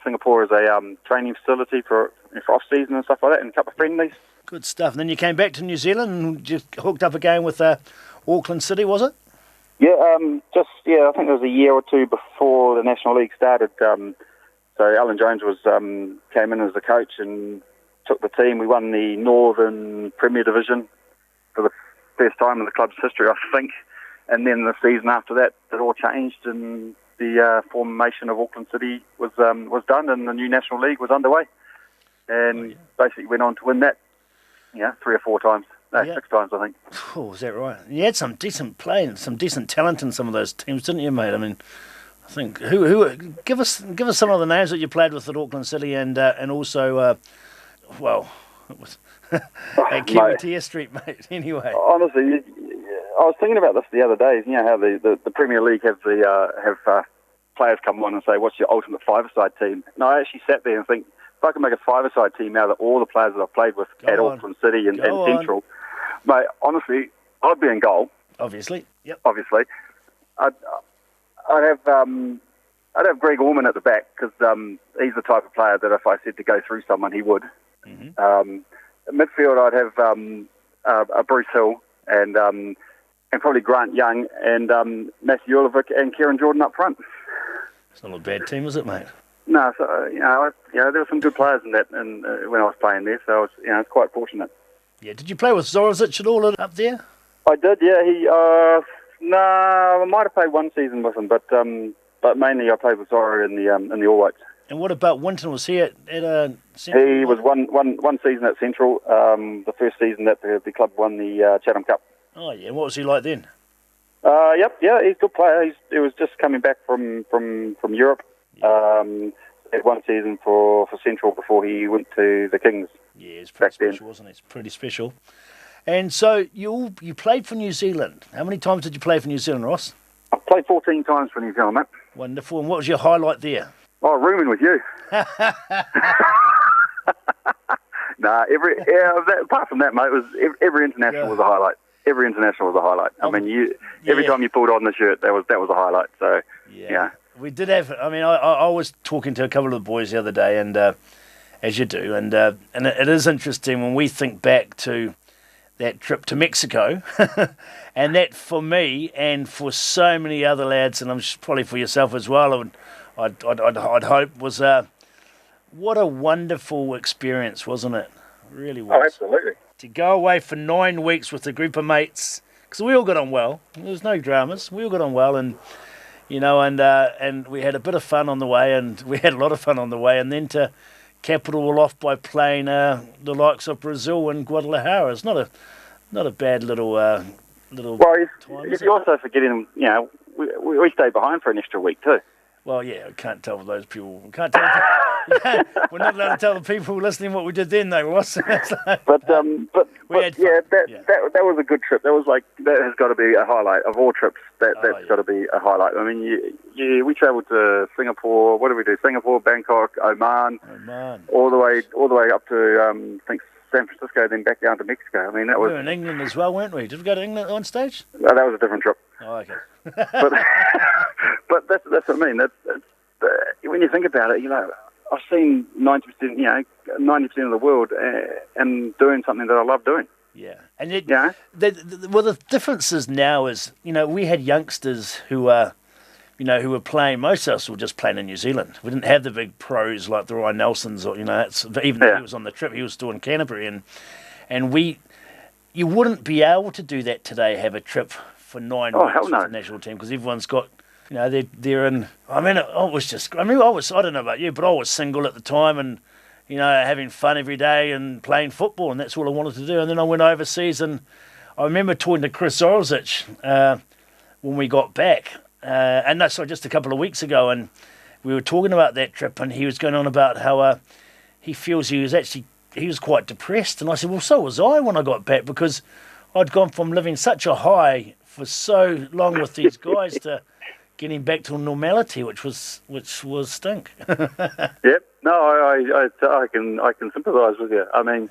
Singapore as a training facility for off-season and stuff like that, and a couple of friendlies. Good stuff. And then you came back to New Zealand and just hooked up again with Auckland City, was it? Yeah, I think it was a year or two before the National League started. So Alan Jones came in as the coach and took the team. We won the Northern Premier Division for the first time in the club's history, I think. And then the season after that, it all changed, and the formation of Auckland City was done, and the new National League was underway. And basically went on to win that, 3 or 4 times. No, 6 times, I think. Oh, is that right? You had some decent play and some decent talent in some of those teams, didn't you, mate? I mean, I think who give us some of the names that you played with at Auckland City and also it was at Kiwi Tia Street, mate. Anyway, honestly, I was thinking about this the other day. You know how the Premier League have players come on and say, "What's your ultimate five-a-side team?" And I actually sat there and think, if I could make a five-a-side team out of all the players that I've played with at Auckland City and Central, mate, honestly, I'd be in goal. Obviously, yep. Obviously, I'd have Greg Orman at the back because he's the type of player that if I said to go through someone, he would. Mm-hmm. Midfield, I'd have a Bruce Hill and probably Grant Young and Matthew Ulovic and Kieran Jordan up front. It's not a bad team, is it, mate? No, so there were some good players in that, and when I was playing there, so I was quite fortunate. Yeah, did you play with Zorozic at all up there? I did, yeah. I might have played one season with him, but mainly I played with Zorro in the All Whites. And what about Winton? Was he at Central? He was one season at Central. The first season that the club won the Chatham Cup. Oh yeah, what was he like then? Yeah, he's a good player. He was just coming back from Europe. Yeah. Had one season for Central before he went to the Kings. Yeah, it's pretty special, wasn't it? It's pretty special. And so you played for New Zealand. How many times did you play for New Zealand, Ross? I played 14 times for New Zealand, mate. Wonderful. And what was your highlight there? Oh, rooming with you. Apart from that, mate, every international was a highlight. Every international was a highlight. I mean, every time you pulled on the shirt, that was a highlight. So yeah. We did have. I mean, I was talking to a couple of the boys the other day, and as you do, and it is interesting when we think back to that trip to Mexico, and that for me and for so many other lads, and I'm probably for yourself as well, I'd hope was what a wonderful experience, wasn't it? It really was. Oh, absolutely. To go away for 9 weeks with a group of mates, because we all got on well. There was no dramas. We all got on well, and we had a bit of fun on the way, and we had a lot of fun on the way, and then to cap it all off by playing the likes of Brazil and Guadalajara. It's not a bad little. Well, you're also forgetting. We stayed behind for an extra week too. Well, yeah, I can't tell those people. We're not allowed to tell the people listening what we did then, though, Ross. That was a good trip. That has got to be a highlight of all trips. That's got to be a highlight. I mean, we travelled to Singapore. What did we do? Singapore, Bangkok, Oman, all the way up to I think San Francisco, then back down to Mexico. I mean, that was. We were in England as well, weren't we? Did we go to England on stage? No, that was a different trip. Oh, okay. but that's what I mean. That's when you think about it, I've seen 90%, 90% of the world and doing something that I love doing. Yeah, and the difference is now is we had youngsters who were playing. Most of us were just playing in New Zealand. We didn't have the big pros like the Ryan Nelsons, or even though he was on the trip, he was still in Canterbury, and you wouldn't be able to do that today. Have a trip for 9 weeks with the national team because everyone's got. They're in. I mean, I don't know about you, but I was single at the time and, having fun every day and playing football, and that's all I wanted to do. And then I went overseas, and I remember talking to Chris Zorozic when we got back, and that's just a couple of weeks ago, and we were talking about that trip, and he was going on about how he feels he was quite depressed, and I said, well, so was I when I got back because I'd gone from living such a high for so long with these guys to getting back to normality, which was stink. Yep. No, I can sympathise with you. I mean,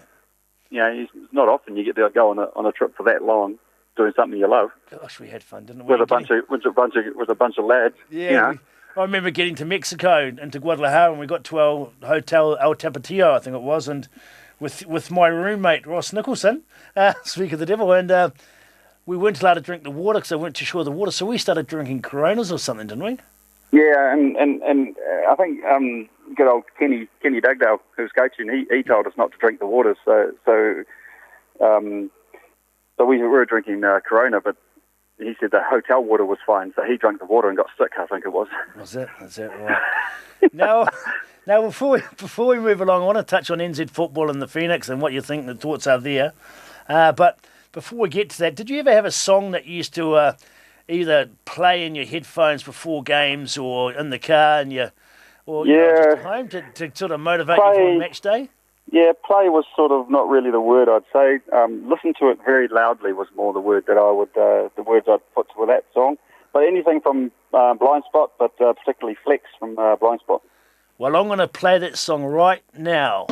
it's not often you get to go on a trip for that long, doing something you love. Gosh, we had fun, didn't we? With a bunch of lads. Yeah. I remember getting to Mexico and to Guadalajara, and we got to our hotel El Tapatío, I think it was, and with my roommate Ross Nicholson, speak of the devil, and. We weren't allowed to drink the water because they weren't too sure of the water, so we started drinking Coronas or something, didn't we? Yeah, and I think good old Kenny Dugdale, who was coaching, he told us not to drink the water, so we were drinking Corona, but he said the hotel water was fine, so he drank the water and got sick, I think it was. Was that right? Now, before we move along, I want to touch on NZ football and the Phoenix and what you think the thoughts are there, but. Before we get to that, did you ever have a song that you used to either play in your headphones before games or in the car and just at home to sort of motivate you for a match day? Yeah, play was sort of not really the word, I'd say. Listen to it very loudly was more the word that I would, the words I'd put to that song. But anything from Blind Spot, but particularly Flex from Blind Spot. Well, I'm going to play that song right now.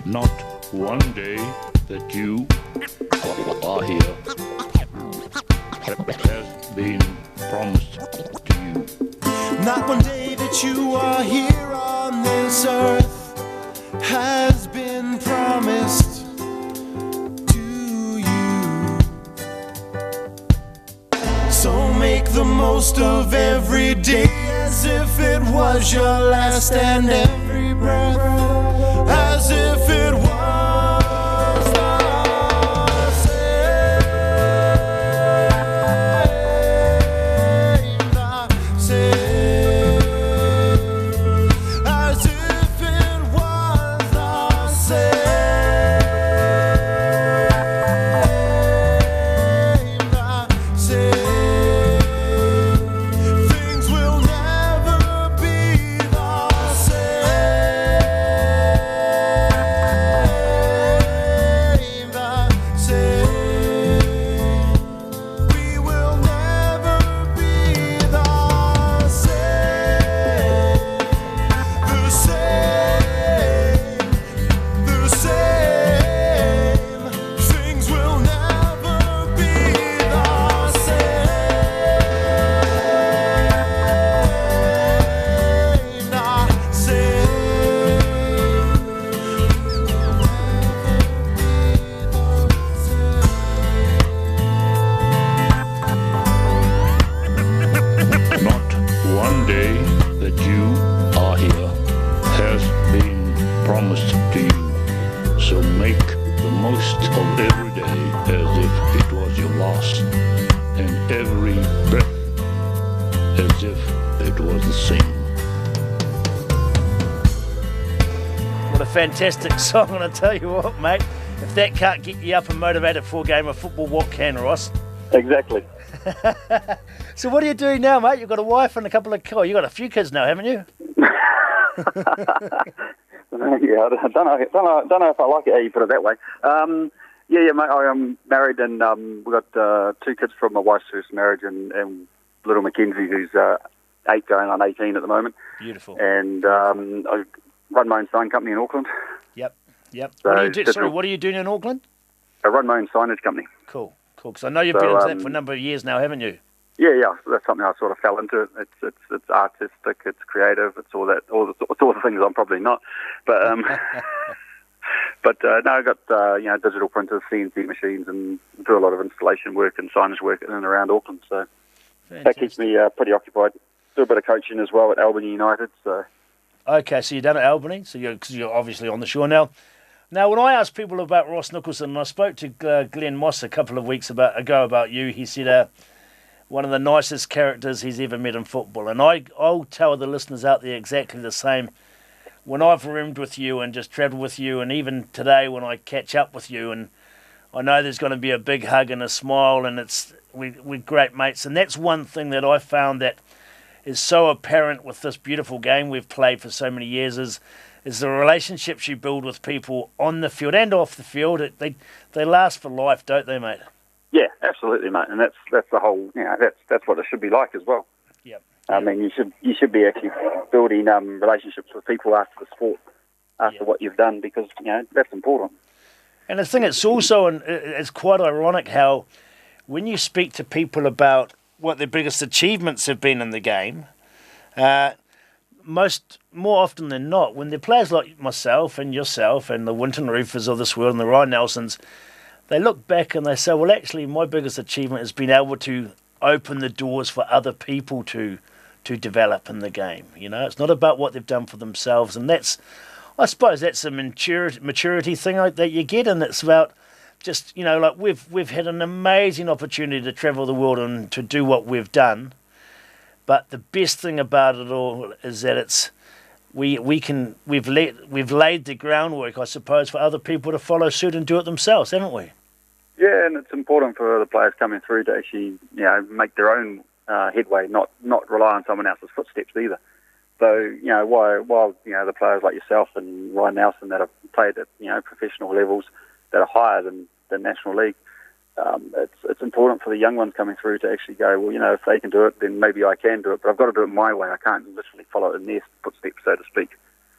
Not one day that you are here has been promised to you. Not one day that you are here on this earth has been promised to you. So make the most of every day as if it was your last, and every breath as if it was the same, as if it was the same. Things will never be the same. We will never be the same. The same. Things will never be the Not one day that you are here has been promised to you. So make the most of every day as if it was your last, and every breath as if it was the same. What a fantastic song, and I tell you what, mate, if that can't get you up and motivated for a game of football, what can, Ross? Exactly. So what are you doing now, mate? You've got a wife and a couple of kids. You've got a few kids now, haven't you? Yeah, I don't know if I like it how you put it that way. Yeah, mate. I am married, and we got 2 kids from my wife's first marriage, and little Mackenzie, who's 8 going on 18 at the moment. Beautiful. And I run my own sign company in Auckland. Yep. So what are you doing in Auckland? I run my own signage company. Cool. Because I know you've been into that for a number of years now, haven't you? Yeah. That's something I sort of fell into. It's artistic, it's creative, it's all the things I'm probably not. But no, I got digital printers, CNC machines, and do a lot of installation work and signage work in and around Auckland. So that keeps me pretty occupied. Do a bit of coaching as well at Albany United. So okay, so you're down at Albany, so you're obviously on the shore now. Now, when I asked people about Ross Nicholson, and I spoke to Glenn Moss a couple of weeks ago about you, he said one of the nicest characters he's ever met in football. And I'll tell the listeners out there exactly the same. When I've roomed with you and just travelled with you, and even today when I catch up with you, and I know there's going to be a big hug and a smile, and we're great mates. And that's one thing that I found that is so apparent with this beautiful game we've played for so many years is the relationships you build with people on the field and off the field. They last for life, don't they, mate? Yeah, absolutely, mate. And that's the whole. That's what it should be like as well. Yep. I mean, you should be actually building relationships with people after the sport, after what you've done, because that's important. And the thing, it's also it's quite ironic how when you speak to people about what their biggest achievements have been in the game. More often than not, when they're players like myself and yourself and the Winton Roofers of this world and the Ryan Nelsons, they look back and they say, well, actually, my biggest achievement has been able to open the doors for other people to develop in the game. It's not about what they've done for themselves, and I suppose that's a maturity thing that you get, and it's about just, like we've had an amazing opportunity to travel the world and to do what we've done. But the best thing about it all is that we've laid the groundwork, I suppose, for other people to follow suit and do it themselves, haven't we? Yeah, and it's important for the players coming through to actually make their own headway, not rely on someone else's footsteps either. So while the players like yourself and Ryan Nelson that have played at professional levels that are higher than the National League. It's important for the young ones coming through to actually go, well, if they can do it, then maybe I can do it, but I've got to do it my way. I can't literally follow in their footsteps, so to speak.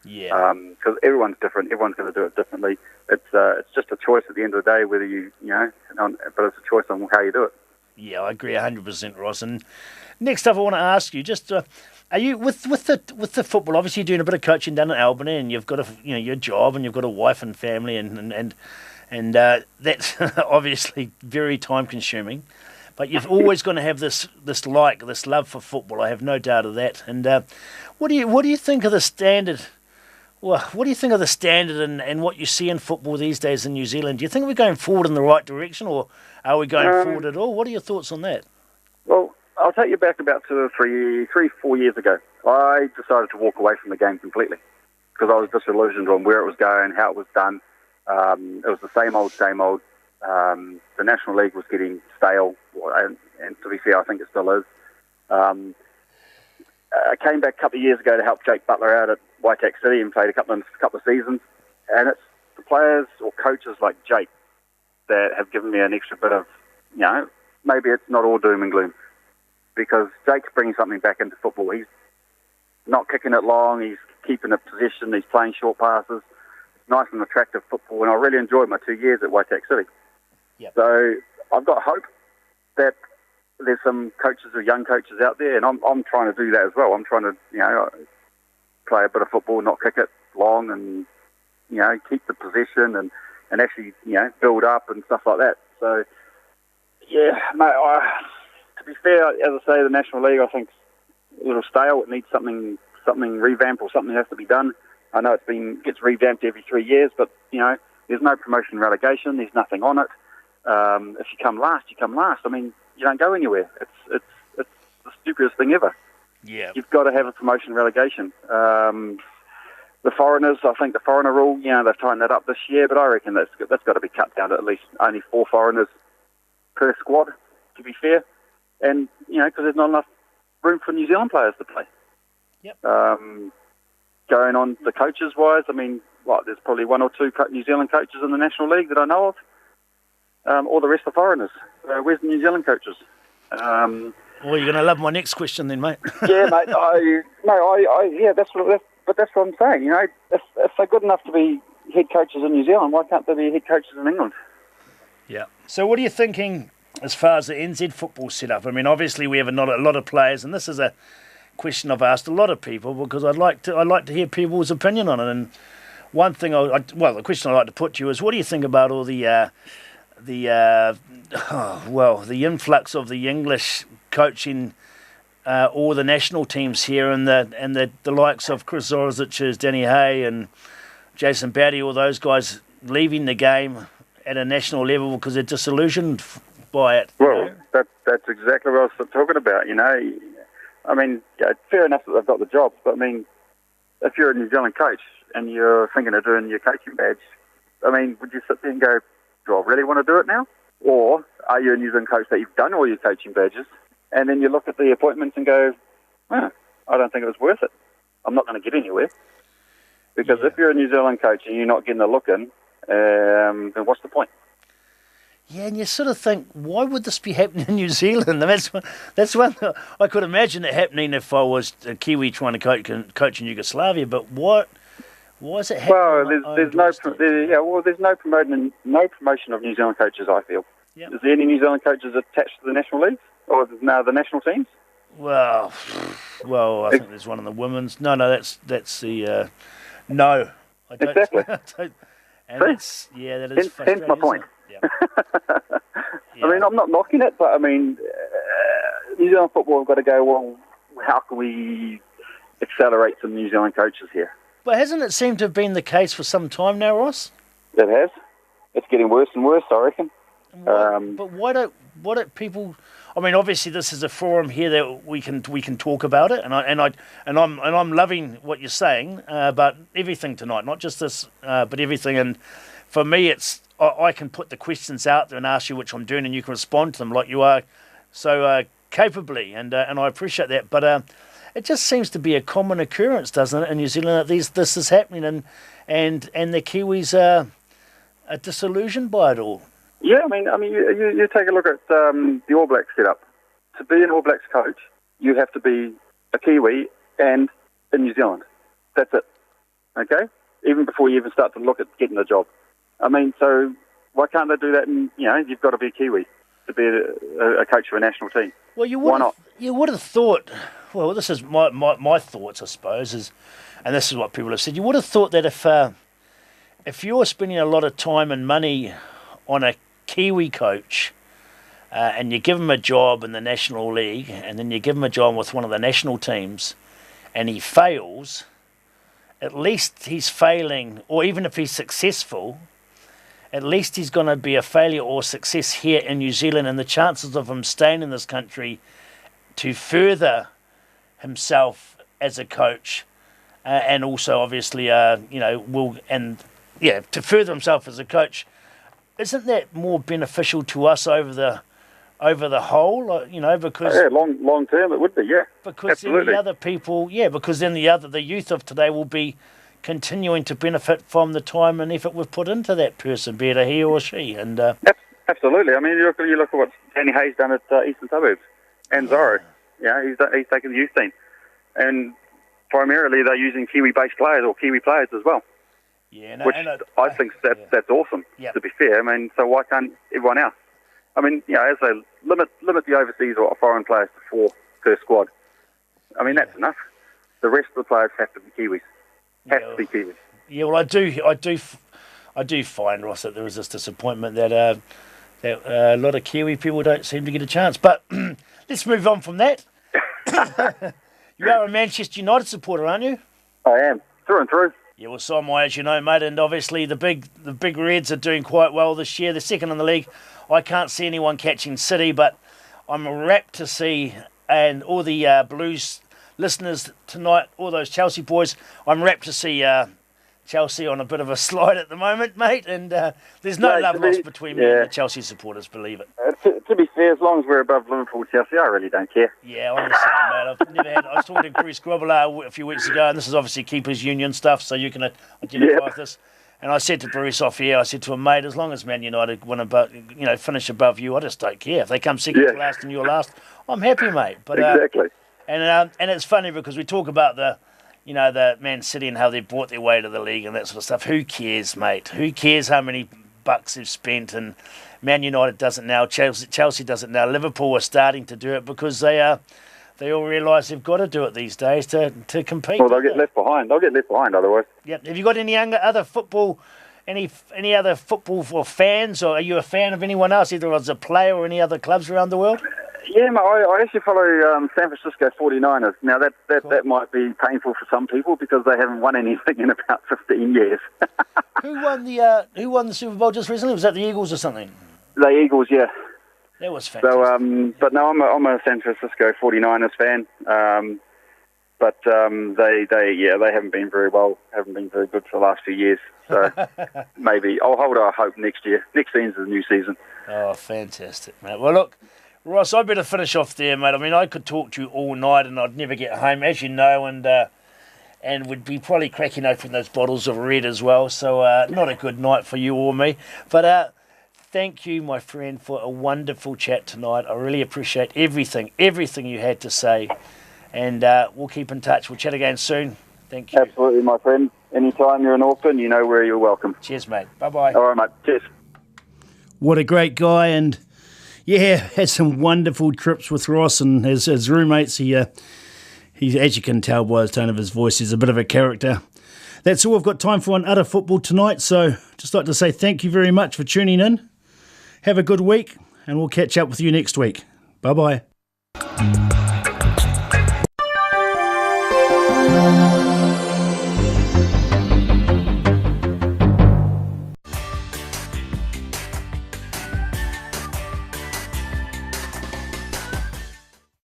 Yeah. Because everyone's different. Everyone's going to do it differently. It's just a choice at the end of the day whether but it's a choice on how you do it. Yeah, I agree 100%, Ross. And next up, I want to ask you, just are you with the football? Obviously, you're doing a bit of coaching down at Albany, and you've got your job, and you've got a wife and family, and that's obviously very time consuming, but you've always going to have this love for football. I have no doubt of that. And what do you think of the standard? Well, what do you think of the standard and what you see in football these days in New Zealand? Do you think we're going forward in the right direction, or are we going forward at all? What are your thoughts on that? Well, I'll take you back about 4 years ago. I decided to walk away from the game completely because I was disillusioned on where it was going, how it was done. It was the same old. The National League was getting stale, and to be fair, I think it still is. I came back a couple of years ago to help Jake Butler out at whatÄs City and played a couple of seasons. And it's the players or coaches like Jake that have given me an extra bit of, maybe it's not all doom and gloom, because Jake's bringing something back into football. He's not kicking it long. He's keeping it possession. He's playing short passes. Nice and attractive football, and I really enjoyed my 2 years at whatÄs City. Yep. So I've got hope that there's some coaches or young coaches out there, and I'm trying to do that as well. I'm trying to play a bit of football, not kick it long, and keep the possession and actually build up and stuff like that. So yeah, mate. To be fair, as I say, the National League I think is a little stale. It needs something revamped, or something has to be done. I know gets revamped every 3 years, but there's no promotion relegation. There's nothing on it. If you come last, you come last. I mean, you don't go anywhere. It's the stupidest thing ever. Yeah, you've got to have a promotion relegation. The foreigners, I think the foreigner rule, they've tightened that up this year, but I reckon that's got to be cut down to at least only 4 foreigners per squad, to be fair. And because there's not enough room for New Zealand players to play. Yep. Going on the coaches-wise, I mean, there's probably 1 or 2 New Zealand coaches in the National League that I know of. or the rest are foreigners. Where's the New Zealand coaches? Well, you're going to love my next question then, mate. Yeah, mate. That's what I'm saying. You know, if they're good enough to be head coaches in New Zealand, why can't they be head coaches in England? Yeah. So what are you thinking as far as the NZ football setup? I mean, obviously we have a lot of players, and this is a question I've asked a lot of people because I'd like to hear people's opinion on it. And one thing, the question I'd like to put to you is, what do you think about all the influx of the English coaching all the national teams here, and the likes of Chris Zorozic's, Danny Hay and Jason Batty, all those guys leaving the game at a national level because they're disillusioned by it? Well, that's exactly what I was talking about, you know. I mean, fair enough that they've got the job, but I mean, if you're a New Zealand coach and you're thinking of doing your coaching badge, I mean, would you sit there and go, do I really want to do it now? Or are you a New Zealand coach that you've done all your coaching badges, and then you look at the appointments and go, I don't think it was worth it. I'm not going to get anywhere. Because if you're a New Zealand coach and you're not getting a look in, then what's the point? Yeah, and you sort of think, why would this be happening in New Zealand? That's one I could imagine it happening if I was a Kiwi trying to coach in Yugoslavia. But why is it happening? Well, there's no promotion of New Zealand coaches, I feel. Yep. Is there any New Zealand coaches attached to the national leagues or the national teams? Well, I think there's one in the women's. No, that's the no. I don't, exactly. That is frustrating. Hence my point. Yeah. I mean, I'm not knocking it, but I mean, New Zealand football have got to go, well, how can we accelerate some New Zealand coaches here? But hasn't it seemed to have been the case for some time now, Ross? It has. It's getting worse and worse, I reckon. But why don't people? I mean, obviously, this is a forum here that we can talk about it, and I'm loving what you're saying about everything tonight, not just this, but everything. And for me, it's I can put the questions out there and ask you which I'm doing, and you can respond to them like you are so capably, and I appreciate that. But it just seems to be a common occurrence, doesn't it, in New Zealand that this is happening, and the Kiwis are disillusioned by it all. Yeah, I mean, you take a look at the All Blacks setup. To be an All Blacks coach, you have to be a Kiwi and in New Zealand. That's it. Okay? Even before you even start to look at getting a job. I mean, so why can't they do that? And you've got to be a Kiwi to be a coach of a national team. Well, why not? You would have thought. Well, this is my thoughts, I suppose, and this is what people have said. You would have thought that if you're spending a lot of time and money on a Kiwi coach, and you give him a job in the National League, and then you give him a job with one of the national teams, and he fails, at least he's failing, or even if he's successful, at least he's going to be a failure or success here in New Zealand, and the chances of him staying in this country to further himself as a coach, and also obviously, to further himself as a coach. Isn't that more beneficial to us over the whole? Because long term it would be, yeah. Because absolutely. Then the other people, because then the youth of today will be continuing to benefit from the time and effort we've put into that person, be it a he or she. And absolutely. I mean, you look at what Danny Hay's done at Eastern Suburbs and Zorro. Yeah, he's taken the youth team, and primarily they're using Kiwi-based players or Kiwi players as well. Yeah, no, which I think that's awesome. Yep. To be fair, I mean, so why can't everyone else? I mean, as they limit the overseas or foreign players to 4 per squad. I mean, that's enough. The rest of the players have to be Kiwis. To be Kiwis. Yeah, well, I do find, Ross, that there is this disappointment that a lot of Kiwi people don't seem to get a chance. But let's move on from that. You are a Manchester United supporter, aren't you? I am, through and through. Yeah, well, so am I, as you know, mate, and obviously the big Reds are doing quite well this year. They're second in the league. I can't see anyone catching City, but I'm rapt to see, and all the Blues listeners tonight, all those Chelsea boys, I'm rapt to see Chelsea on a bit of a slide at the moment, mate, and there's no love lost between me and the Chelsea supporters, believe it. To be fair, as long as we're above Liverpool, Chelsea, I really don't care. Yeah, I understand, mate. I was talking to Chris Grobbelaar a few weeks ago, and this is obviously Keepers Union stuff, so you can identify with this. And I said to Bruce off here, I said to him, mate, as long as Man United win finish above you, I just don't care. If they come second to last and you're last, I'm happy, mate. But exactly. And it's funny because we talk about the Man City and how they brought their way to the league and that sort of stuff. Who cares, mate? Who cares how many bucks they've spent? And Man United does it now. Chelsea does it now. Liverpool are starting to do it because they all realise they've got to do it these days to compete. Well, they'll get left behind. They'll get left behind otherwise. Yeah. Have you got any other football, any other football for fans, or are you a fan of anyone else, either as a player or any other clubs around the world? Yeah, mate, I actually follow San Francisco 49ers. Now, that might be painful for some people because they haven't won anything in about 15 years. Who won the Super Bowl just recently? Was that the Eagles or something? The Eagles, yeah. That was fantastic. So, but no, I'm a San Francisco 49ers fan. But they haven't been very good for the last few years. So maybe I'll hold our hope next year. Next season's the new season. Oh, fantastic, mate. Well, look, Ross, I better finish off there, mate. I mean, I could talk to you all night and I'd never get home, as you know, and would be probably cracking open those bottles of red as well. So not a good night for you or me. But thank you, my friend, for a wonderful chat tonight. I really appreciate everything you had to say. And we'll keep in touch. We'll chat again soon. Thank you. Absolutely, my friend. Anytime you're in Auckland, you know where you're welcome. Cheers, mate. Bye-bye. All right, mate. Cheers. What a great guy. And, yeah, had some wonderful trips with Ross and his roommates. He, as you can tell by the tone of his voice, he's a bit of a character. That's all we've got time for on Utter Football tonight. So just like to say thank you very much for tuning in. Have a good week, and we'll catch up with you next week. Bye-bye.